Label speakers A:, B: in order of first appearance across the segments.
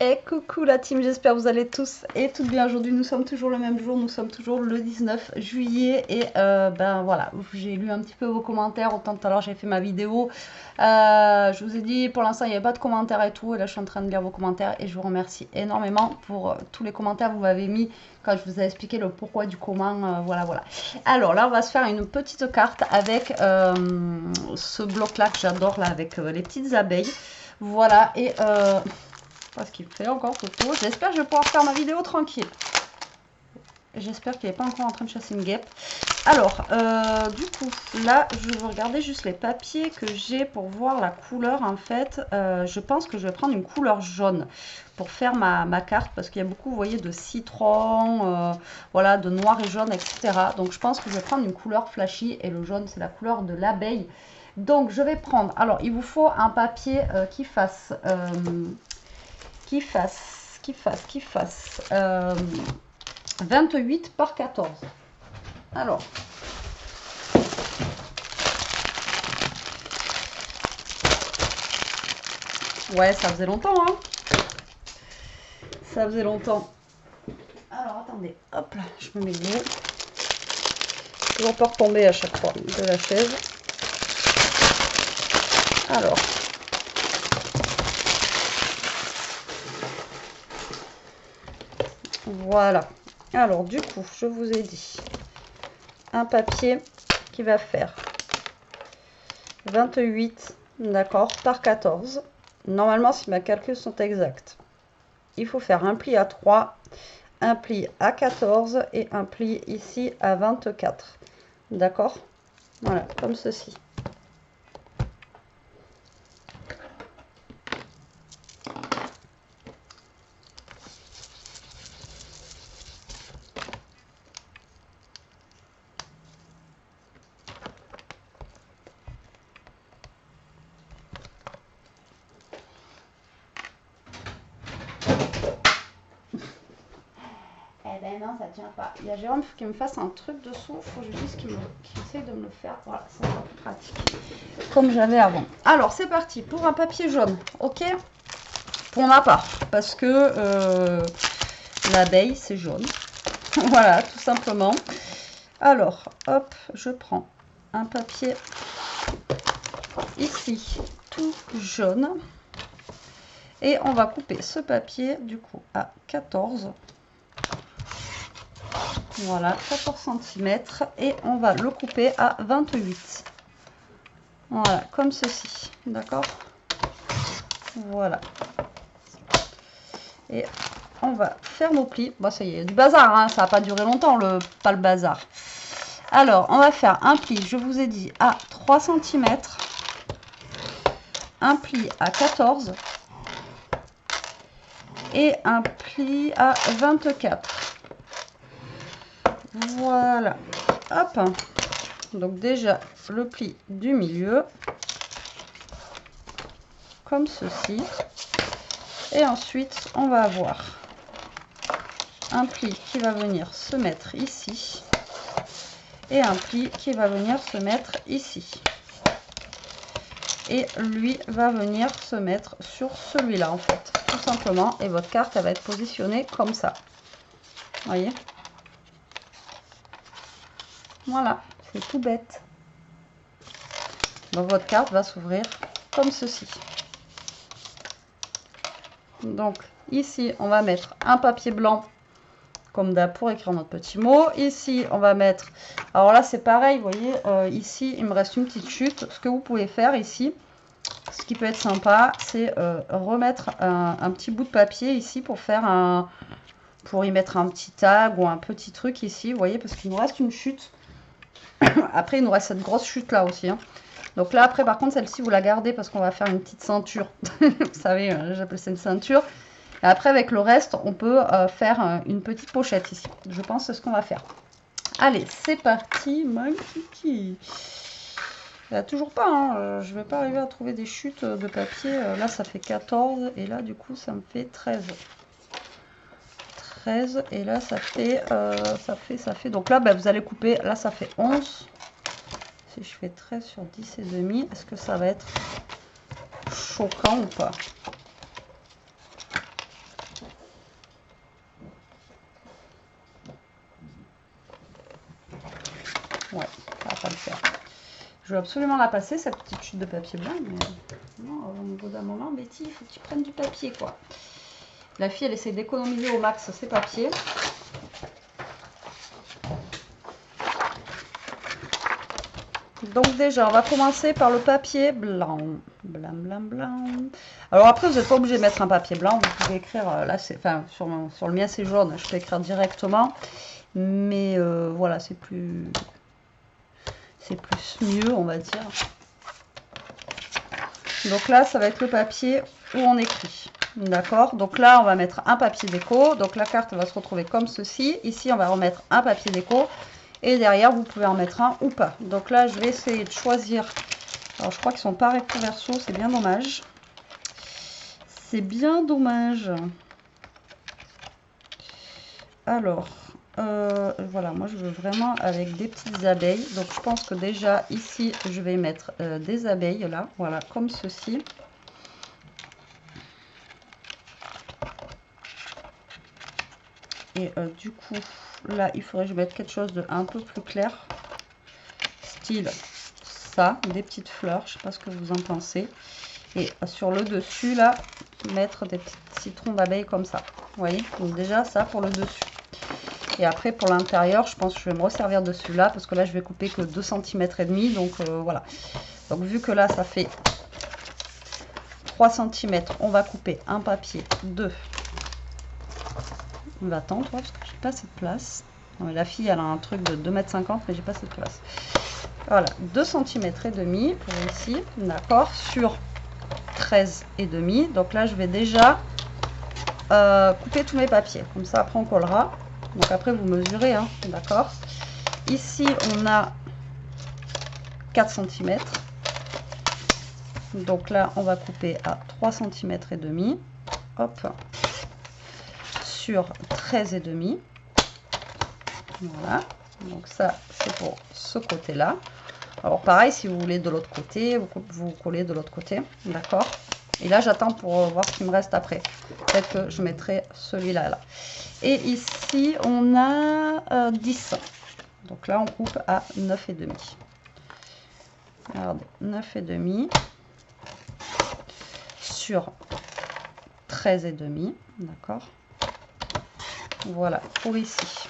A: Et coucou la team, j'espère que vous allez tous et toutes bien. Aujourd'hui, nous sommes toujours le même jour, nous sommes toujours le 19 juillet. Et ben voilà, j'ai lu un petit peu vos commentaires. Autant tout à l'heure, j'ai fait ma vidéo. Je vous ai dit, pour l'instant, il n'y avait pas de commentaires et tout. Et là, je suis en train de lire vos commentaires et je vous remercie énormément pour tous les commentaires que vous m'avez mis quand je vous ai expliqué le pourquoi du comment. Voilà, voilà. Alors là, on va se faire une petite carte avec ce bloc-là que j'adore, là, avec les petites abeilles. Voilà, et parce qu'il fait encore photo. J'espère que je vais pouvoir faire ma vidéo tranquille. J'espère qu'il n'est pas encore en train de chasser une guêpe. Alors, du coup, là, je vais regarder juste les papiers que j'ai pour voir la couleur, en fait. Je pense que je vais prendre une couleur jaune pour faire ma carte, parce qu'il y a beaucoup, vous voyez, de citron, voilà, de noir et jaune, etc. Donc, je pense que je vais prendre une couleur flashy, et le jaune, c'est la couleur de l'abeille. Donc, je vais prendre... Alors, il vous faut un papier qui fasse... 28 par 14. Alors, ouais, ça faisait longtemps, hein. Ça faisait longtemps. Alors, attendez, hop là, je me mets le haut. Toujours pas retomber à chaque fois de la chaise. Alors, voilà. Alors, du coup, je vous ai dit un papier qui va faire 28, d'accord, par 14. Normalement, si mes calculs sont exacts, il faut faire un pli à 3, un pli à 14 et un pli ici à 24. D'accord? Voilà, comme ceci. Eh ben non, ça tient pas. Il y a Jérôme qui me fasse un truc dessous. Il faut juste qu'il essaye de me le faire. Voilà, ça sera plus pratique. Comme j'avais avant. Alors, c'est parti pour un papier jaune. Ok? Pour ma part. Parce que l'abeille, c'est jaune. Voilà, tout simplement. Alors, hop, je prends un papier ici, tout jaune. Et on va couper ce papier, du coup, à 14. Voilà, 14 cm. Et on va le couper à 28. Voilà, comme ceci. D'accord? Voilà. Et on va faire nos plis. Bon, ça y est, du bazar, hein, ça n'a pas duré longtemps, pas le bazar. Alors, on va faire un pli, je vous ai dit, à 3 cm. Un pli à 14. Et un pli à 24. Voilà. Hop. Donc déjà, le pli du milieu. Comme ceci. Et ensuite, on va avoir un pli qui va venir se mettre ici. Et un pli qui va venir se mettre ici. Et lui va venir se mettre sur celui-là, en fait. Tout simplement. Et votre carte, elle va être positionnée comme ça. Vous voyez? Voilà, c'est tout bête. Donc votre carte va s'ouvrir comme ceci. Donc ici, on va mettre un papier blanc, comme d'hab, pour écrire notre petit mot. Ici, on va mettre... Alors là, c'est pareil, vous voyez, ici, il me reste une petite chute. Ce que vous pouvez faire ici, ce qui peut être sympa, c'est remettre un petit bout de papier ici pour faire un... pour y mettre un petit tag ou un petit truc ici, vous voyez, parce qu'il nous reste une chute. Après, il nous reste cette grosse chute là aussi, hein. Donc là, après, par contre, celle-ci, vous la gardez parce qu'on va faire une petite ceinture. Vous savez, j'appelle ça une ceinture. Et après, avec le reste, on peut faire une petite pochette ici. Je pense que c'est ce qu'on va faire. Allez, c'est parti, mon kiki. Il n'y a toujours pas, hein, je ne vais pas arriver à trouver des chutes de papier. Là, ça fait 14 et là, du coup, ça me fait 13. 13 et là, ça fait. Donc là, ben, vous allez couper. Là, ça fait 11. Si je fais 13 sur 10 et demi, est-ce que ça va être choquant ou pas? veux absolument la passer, cette petite chute de papier blanc. Mais non, au niveau d'un moment, Betty, il faut que tu prennes du papier, quoi. La fille, elle essaie d'économiser au max ses papiers. Donc déjà, on va commencer par le papier blanc. Blanc, blanc, blanc. Alors après, vous n'êtes pas obligé de mettre un papier blanc. Vous pouvez écrire, là, enfin, sur le mien, c'est jaune. Je peux écrire directement. Mais voilà, c'est plus mieux, on va dire. Donc là, ça va être le papier où on écrit. D'accord? Donc là, on va mettre un papier déco. Donc la carte va se retrouver comme ceci. Ici, on va remettre un papier déco. Et derrière, vous pouvez en mettre un ou pas. Donc là, je vais essayer de choisir. Alors, je crois qu'ils sont pas recto verso. C'est bien dommage. C'est bien dommage. Alors, voilà. Moi, je veux vraiment avec des petites abeilles. Donc, je pense que déjà, ici, je vais mettre des abeilles. Là, voilà, comme ceci. Et du coup, là, il faudrait que je mette quelque chose de un peu plus clair. Style ça, des petites fleurs. Je sais pas ce que vous en pensez. Et sur le dessus, là, mettre des petits citrons d'abeilles comme ça. Vous voyez? Donc déjà, ça pour le dessus. Et après, pour l'intérieur, je pense que je vais me resservir de celui-là. Parce que là, je vais couper que 2 cm et demi. Donc voilà. Donc vu que là, ça fait 3 cm, on va couper un papier de... Va-t'en, toi, parce que j'ai pas cette place. Non, mais la fille, elle a un truc de 2,50 m, mais j'ai pas cette place. Voilà, 2 cm et demi pour ici, d'accord, sur 13 et demi. Donc là, je vais déjà couper tous mes papiers. Comme ça, après, on collera. Donc après, vous mesurez, hein, d'accord. Ici, on a 4 cm. Donc là, on va couper à 3 cm et demi. Hop. Sur 13 et demi. Voilà. Donc ça, c'est pour ce côté-là. Alors pareil, si vous voulez de l'autre côté, vous collez de l'autre côté. D'accord. Et là, j'attends pour voir ce qui me reste après. Peut-être que je mettrai celui-là. Là. Et ici, on a 10. Donc là, on coupe à 9 et demi. Regardez, 9 et demi sur 13 et demi. D'accord. Voilà, pour ici.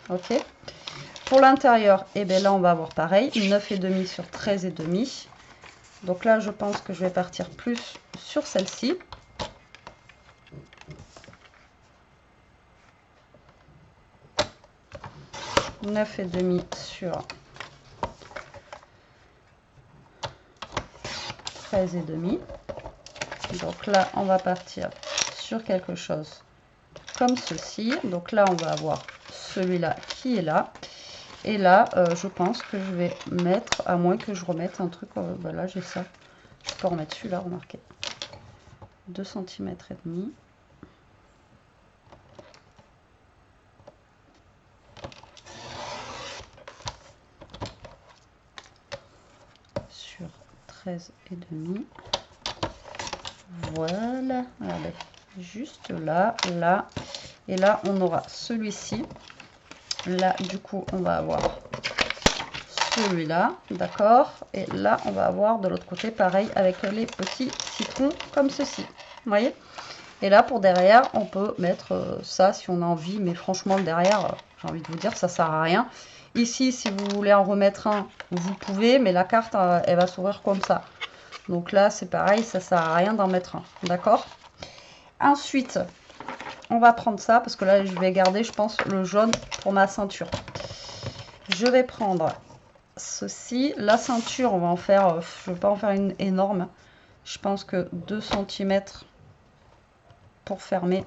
A: Ok. Pour l'intérieur, et bien là, on va avoir pareil, 9 et demi sur 13 et demi. Donc là, je pense que je vais partir plus sur celle-ci. « 9 et demi sur 13 et demi. Donc là, on va partir sur quelque chose comme ceci. Donc là, on va avoir celui-là qui est là. Et là, je pense que je vais mettre, à moins que je remette un truc, ben là j'ai ça. Je peux remettre celui-là, remarquez. 2 cm et demi. Sur 13 et demi. Voilà, regardez. Juste là, là. Et là, on aura celui-ci. Là, du coup, on va avoir celui-là, d'accord. Et là, on va avoir de l'autre côté, pareil, avec les petits citrons comme ceci. Vous voyez? Et là, pour derrière, on peut mettre ça si on a envie. Mais franchement, le derrière, j'ai envie de vous dire, ça sert à rien. Ici, si vous voulez en remettre un, vous pouvez. Mais la carte, elle va s'ouvrir comme ça. Donc là, c'est pareil, ça sert à rien d'en mettre un. D'accord? Ensuite, on va prendre ça parce que là, je vais garder, je pense, le jaune pour ma ceinture. Je vais prendre ceci. La ceinture, on va en faire, je ne vais pas en faire une énorme. Je pense que 2 cm pour fermer,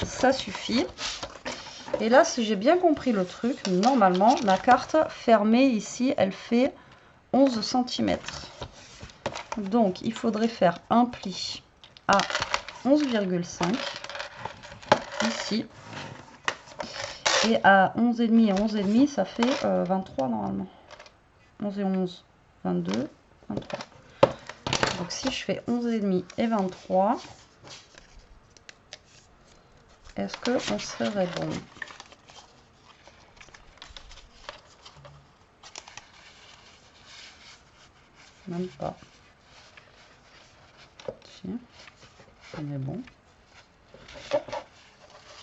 A: ça suffit. Et là, si j'ai bien compris le truc, normalement, ma carte fermée ici, elle fait 11 cm. Donc, il faudrait faire un pli à 11,5 ici. Et à 11,5 et 11,5, ça fait 23 normalement. 11 et 11, 22, 23. Donc si je fais 11,5 et 23, est-ce qu'on serait bon? Même pas. Si, on est bon.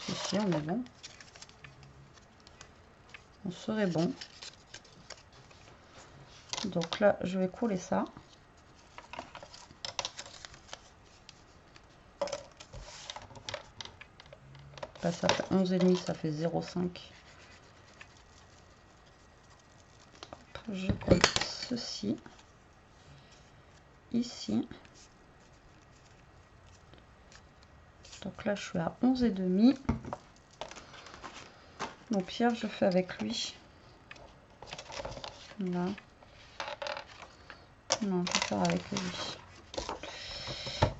A: Si, on est bon. On serait bon. Donc là, je vais coller ça. Là, ça fait 11,5, ça fait 0,5. Je colle ceci ici. Donc là, je suis à 11,5. Donc Pierre, je fais avec lui. Là. Non, je vais faire avec lui.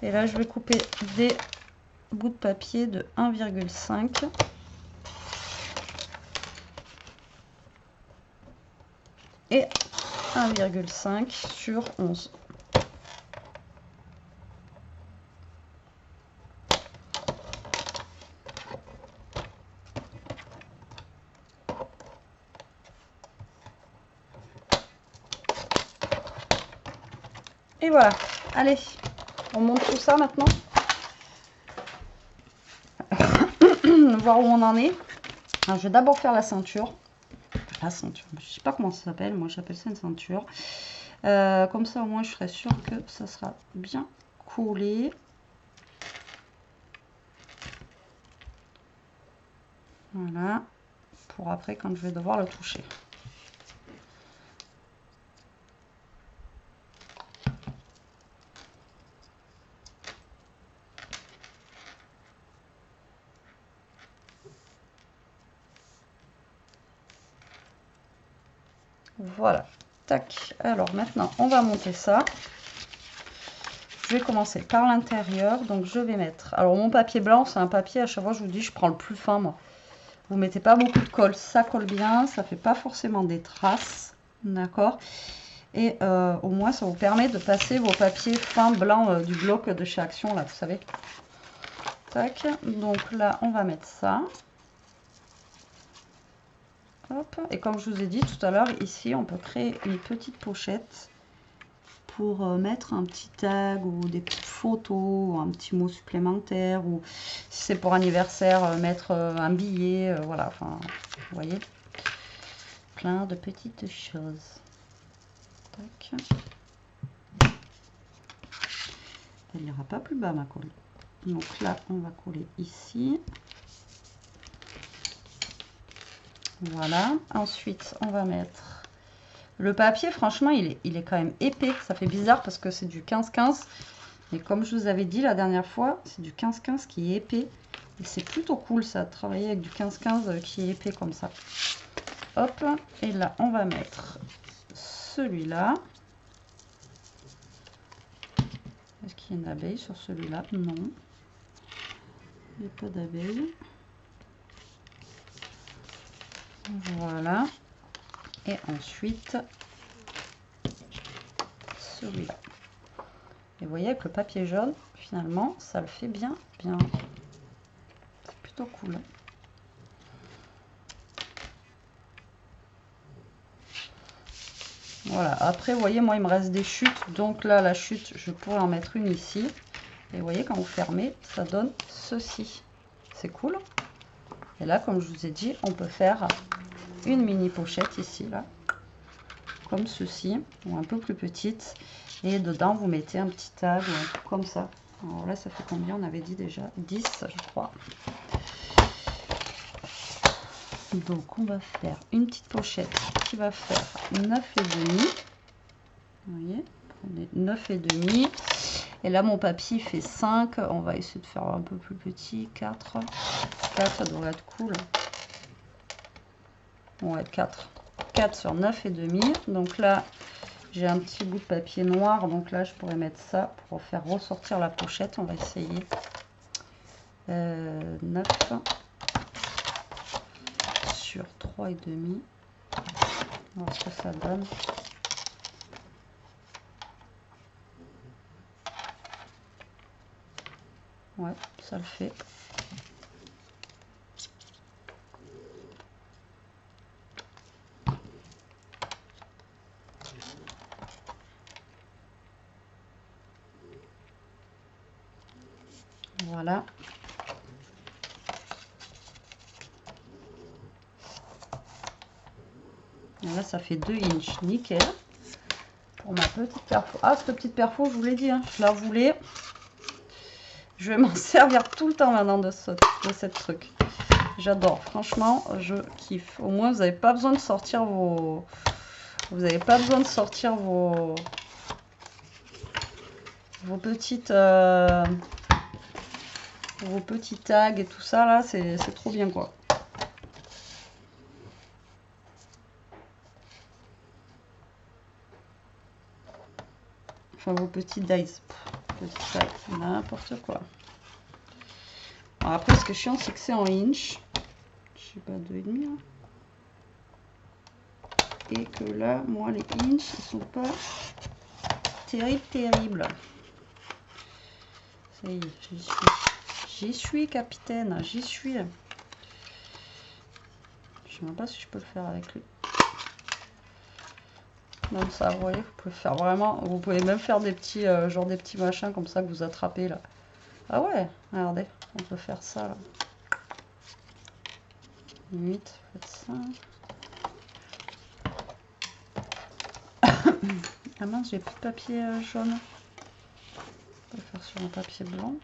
A: Et là, je vais couper des bouts de papier de 1,5. Et 1,5 sur 11. Et voilà. Allez, on monte tout ça maintenant. Voir où on en est. Alors, je vais d'abord faire la ceinture. La ceinture, je sais pas comment ça s'appelle. Moi, j'appelle ça une ceinture. Comme ça, au moins, je serai sûre que ça sera bien collé. Voilà. Pour après, quand je vais devoir le toucher. Voilà. Tac. Alors, maintenant, on va monter ça. Je vais commencer par l'intérieur. Donc, je vais mettre... Alors, mon papier blanc, c'est un papier, à chaque fois, je vous dis, je prends le plus fin, moi. Vous mettez pas beaucoup de colle. Ça colle bien. Ça fait pas forcément des traces. D'accord. Et au moins, ça vous permet de passer vos papiers fins blancs du bloc de chez Action, là, vous savez. Tac. Donc, là, on va mettre ça. Hop. Et comme je vous ai dit tout à l'heure, ici, on peut créer une petite pochette pour mettre un petit tag ou des petites photos, ou un petit mot supplémentaire, ou si c'est pour anniversaire, mettre un billet, voilà, enfin, vous voyez, plein de petites choses. Tac. Elle n'ira pas plus bas, ma colle. Donc là, on va coller ici. Voilà. Ensuite, on va mettre... Le papier, franchement, il est quand même épais. Ça fait bizarre parce que c'est du 15-15. Mais comme je vous avais dit la dernière fois, c'est du 15-15 qui est épais. Et c'est plutôt cool, ça, de travailler avec du 15-15 qui est épais comme ça. Hop. Et là, on va mettre celui-là. Est-ce qu'il y a une abeille sur celui-là? Non. Il n'y a pas d'abeille. Voilà. Et ensuite, celui-là. Et vous voyez, avec le papier jaune, finalement, ça le fait bien. C'est plutôt cool. Voilà. Après, vous voyez, moi, il me reste des chutes. Donc là, la chute, je pourrais en mettre une ici. Et vous voyez, quand vous fermez, ça donne ceci. C'est cool. Et là, comme je vous ai dit, on peut faire une mini pochette ici, là. Comme ceci, ou un peu plus petite. Et dedans, vous mettez un petit tag ou un truc comme ça. Alors là, ça fait combien? On avait dit déjà 10, je crois. Donc, on va faire une petite pochette qui va faire 9,5. Vous voyez, prenez 9,5. Et là, mon papier fait 5. On va essayer de faire un peu plus petit. 4. 4, ça devrait être cool. Ouais, 4. 4 sur 9,5. Donc là, j'ai un petit bout de papier noir. Donc là, je pourrais mettre ça pour faire ressortir la pochette. On va essayer. 9 sur 3,5. On va voir ce que ça donne. Ouais, ça le fait. Voilà. Et là, ça fait 2 inches. Nickel. Pour ma petite perfo. Ah, cette petite perfo, je vous l'ai dit, hein, je la voulais. Je vais m'en servir tout le temps maintenant de cette truc. J'adore. Franchement, je kiffe. Au moins, vous n'avez pas besoin de sortir vos... Vous n'avez pas besoin de sortir vos petites... vos petits tags et tout ça, là. C'est trop bien, quoi. Enfin, vos petits dies. Petits tags. N'importe quoi. Alors après, ce qui est chiant, c'est que c'est en inch. Je sais pas, 2,5. Hein. Et que là, moi, les inch, ils sont pas terribles. Ça y est, j'y suis. J'y suis, capitaine. J'y suis. Je sais même pas si je peux le faire avec lui. Comme ça, vous voyez, vous pouvez faire vraiment... Vous pouvez même faire des petits, genre des petits machins comme ça que vous attrapez, là. Ah ouais, regardez. On peut faire ça, là. Limite, faites ça. Ah mince, j'ai plus de papier jaune. On peut le faire sur un papier blanc.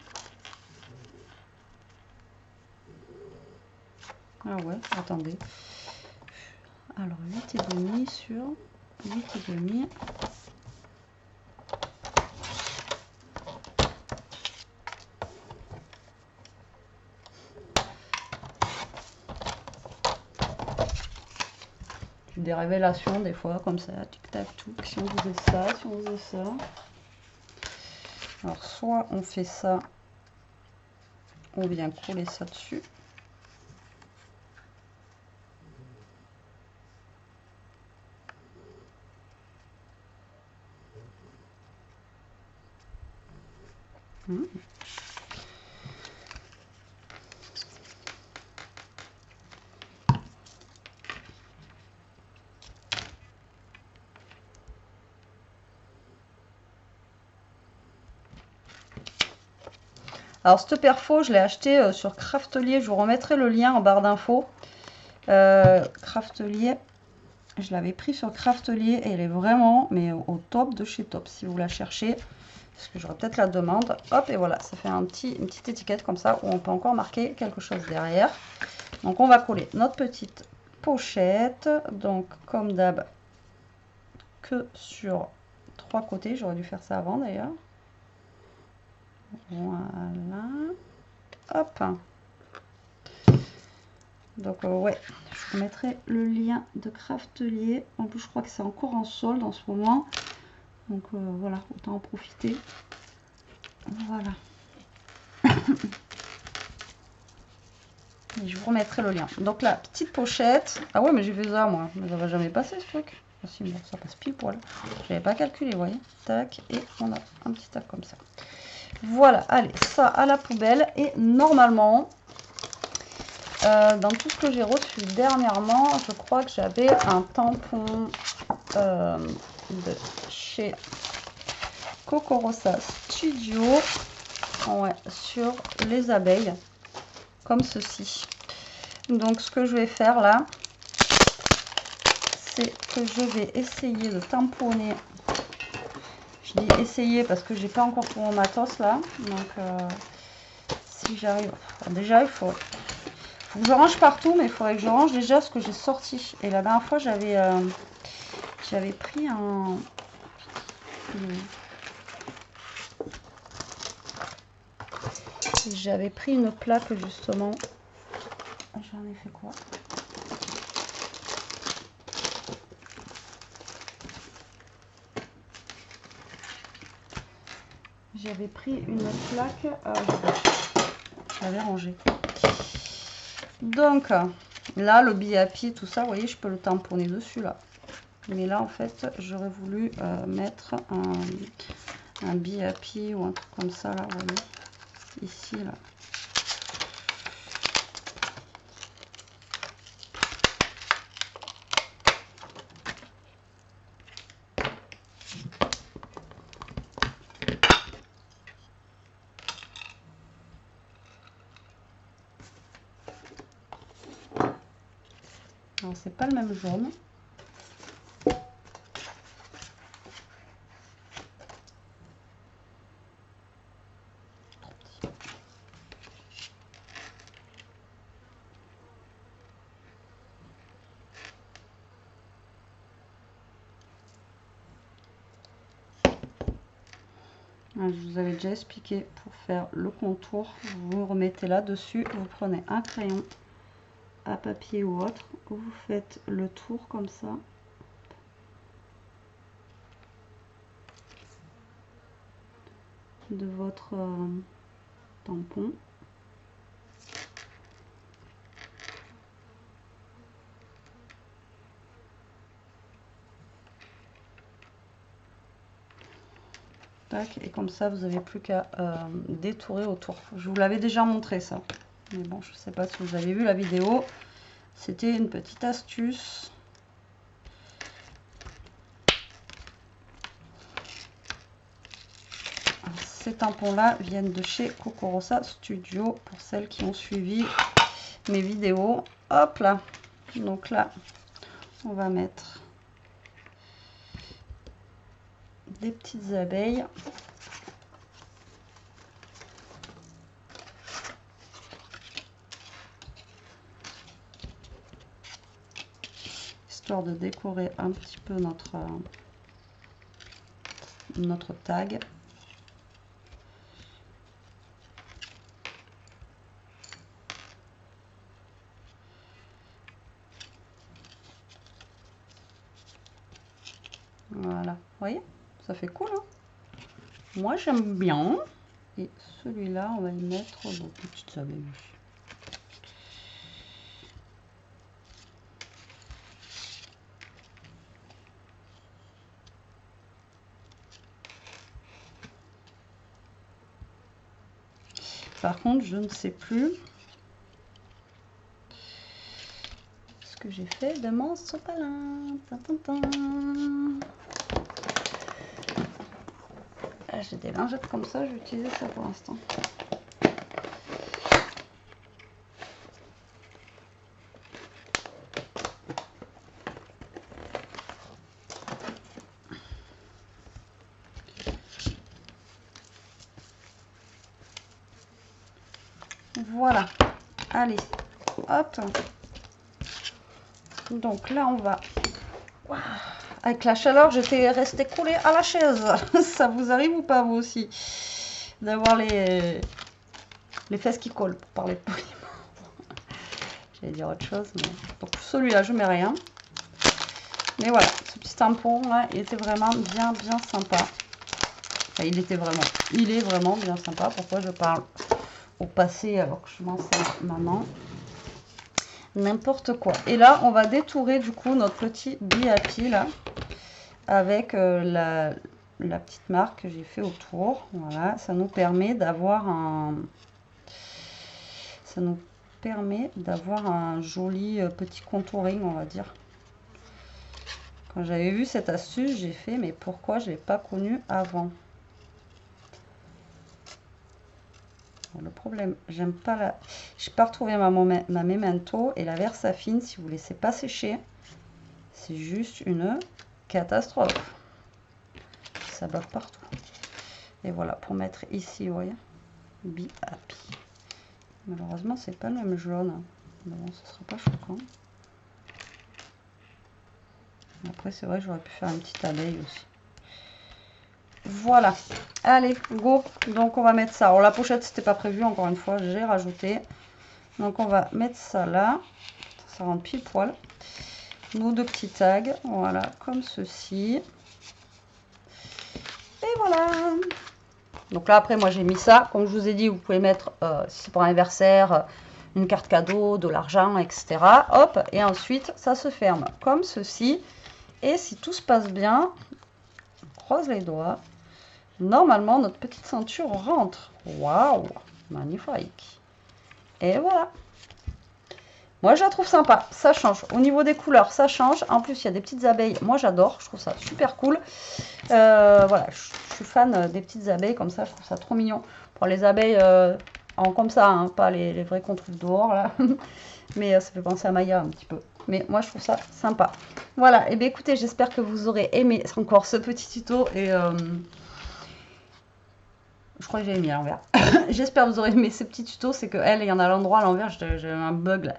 A: Ah ouais, attendez. Alors 8,5 sur 8,5. Des révélations des fois comme ça, tic tac tout. Si on faisait ça, si on faisait ça. Alors soit on fait ça, on vient coller ça dessus. Alors cette perfo, je l'ai acheté sur Craftelier. Je vous remettrai le lien en barre d'infos. Craftelier, je l'avais pris sur Craftelier et elle est vraiment mais au top de chez top. Si vous la cherchez, parce que j'aurai peut-être la demande. Hop, et voilà, ça fait une petite étiquette comme ça où on peut encore marquer quelque chose derrière. Donc on va coller notre petite pochette. Donc comme d'hab, que sur 3 côtés. J'aurais dû faire ça avant d'ailleurs. Voilà. Hop. Donc ouais, je vous mettrai le lien de Craftelier. En plus, je crois que c'est encore en solde en ce moment. Donc voilà, autant en profiter. Voilà. Et je vous remettrai le lien. Donc la petite pochette. Ah ouais, mais j'ai fait ça moi. Mais ça va jamais passer ce truc. Ah, si, bon, ça passe pile poil. Je n'avais pas calculé, vous voyez. Tac, et on a un petit tac comme ça. Voilà, allez, ça à la poubelle. Et normalement, dans tout ce que j'ai reçu dernièrement, je crois que j'avais un tampon de chez Cocorosa Studio, ouais, sur les abeilles, comme ceci. Donc ce que je vais faire là, c'est que je vais essayer de tamponner. Je dis essayer parce que j'ai pas encore tout mon matos là. Donc si j'arrive, déjà il faut que je range partout, mais il faudrait que je range déjà ce que j'ai sorti. Et la dernière fois j'avais pris un... J'avais pris une plaque justement. J'en ai fait quoi? J'avais pris une plaque. Je l'avais rangée. Donc là, le BAP, tout ça, vous voyez, je peux le tamponner dessus là. Mais là, en fait, j'aurais voulu mettre un BAP ou un truc comme ça là, vous voyez, ici là. Alors c'est pas le même jaune. Je vous avais déjà expliqué, pour faire le contour, vous remettez là-dessus, vous prenez un crayon à papier ou autre, vous faites le tour comme ça. De votre tampon. Et comme ça vous n'avez plus qu'à détourer autour. Je vous l'avais déjà montré ça, mais bon, je sais pas si vous avez vu la vidéo, c'était une petite astuce. Alors, ces tampons là viennent de chez Kokorosa Studio, pour celles qui ont suivi mes vidéos. Hop là, donc là on va mettre des petites abeilles. Histoire de décorer un petit peu notre tag. Voilà, vous voyez, ça fait cool, hein. Moi j'aime bien. Et celui-là, on va y mettre nos petites abeilles. Par contre, je ne sais plus ce que j'ai fait de mon sopalin. J'ai des lingettes comme ça, je vais utiliser ça pour l'instant. Voilà, allez, hop. Donc là, on va... Avec la chaleur, j'étais restée collée à la chaise. Ça vous arrive ou pas, vous aussi, d'avoir les fesses qui collent, pour parler poliment. J'allais dire autre chose, mais... Donc celui-là, je mets rien. Mais voilà, ce petit tampon là, il était vraiment bien sympa. Enfin, il est vraiment bien sympa. Pourquoi je parle au passé alors que je m'en sers maintenant? N'importe quoi. Et là, on va détourer du coup notre petit Be-Happy là, avec la petite marque que j'ai fait autour. Voilà, ça nous permet d'avoir un joli petit contouring, on va dire. Quand j'avais vu cette astuce, j'ai fait, mais pourquoi je l'ai pas connu avant? Le problème, j'aime pas la... J'ai pas retrouvé ma Memento, et la Versafine, si vous laissez pas sécher, c'est juste une catastrophe. Ça bloque partout. Et voilà, pour mettre ici, vous voyez, Be-Happy. Malheureusement, c'est pas le même jaune. Mais bon, ce sera pas choquant. Après, c'est vrai que j'aurais pu faire une petite abeille aussi. Voilà, allez, go. Donc on va mettre ça. Alors la pochette, c'était pas prévu, encore une fois, j'ai rajouté. Donc on va mettre ça là. Ça rentre pile poil. Nos deux petits tags, voilà, comme ceci. Et voilà. Donc là, après, moi, j'ai mis ça. Comme je vous ai dit, vous pouvez mettre, si c'est pour un anniversaire, une carte cadeau, de l'argent, etc. Hop, et ensuite, ça se ferme comme ceci. Et si tout se passe bien, on croise les doigts. Normalement, notre petite ceinture rentre. Waouh, magnifique. Et voilà. Moi, je la trouve sympa. Ça change. Au niveau des couleurs, ça change. En plus, il y a des petites abeilles. Moi, j'adore. Je trouve ça super cool. Voilà, je suis fan des petites abeilles comme ça. Je trouve ça trop mignon. Pour les abeilles comme ça, hein, pas les vraies qu'on trouve dehors, là. Mais ça fait penser à Maya un petit peu. mais moi je trouve ça sympa. Voilà, et bien écoutez, j'espère que vous aurez aimé encore ce petit tuto, et je crois que j'ai mis à l'envers. J'espère que vous aurez aimé ce petit tuto, c'est que elle, il y en a à l'endroit à l'envers, j'ai un bug là.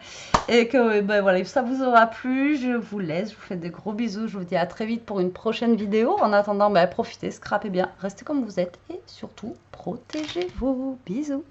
A: Et que ben voilà, ça vous aura plu, je vous laisse, je vous fais de gros bisous, je vous dis à très vite pour une prochaine vidéo. En attendant, ben, profitez, scrapez bien, restez comme vous êtes et surtout, protégez-vous. Bisous.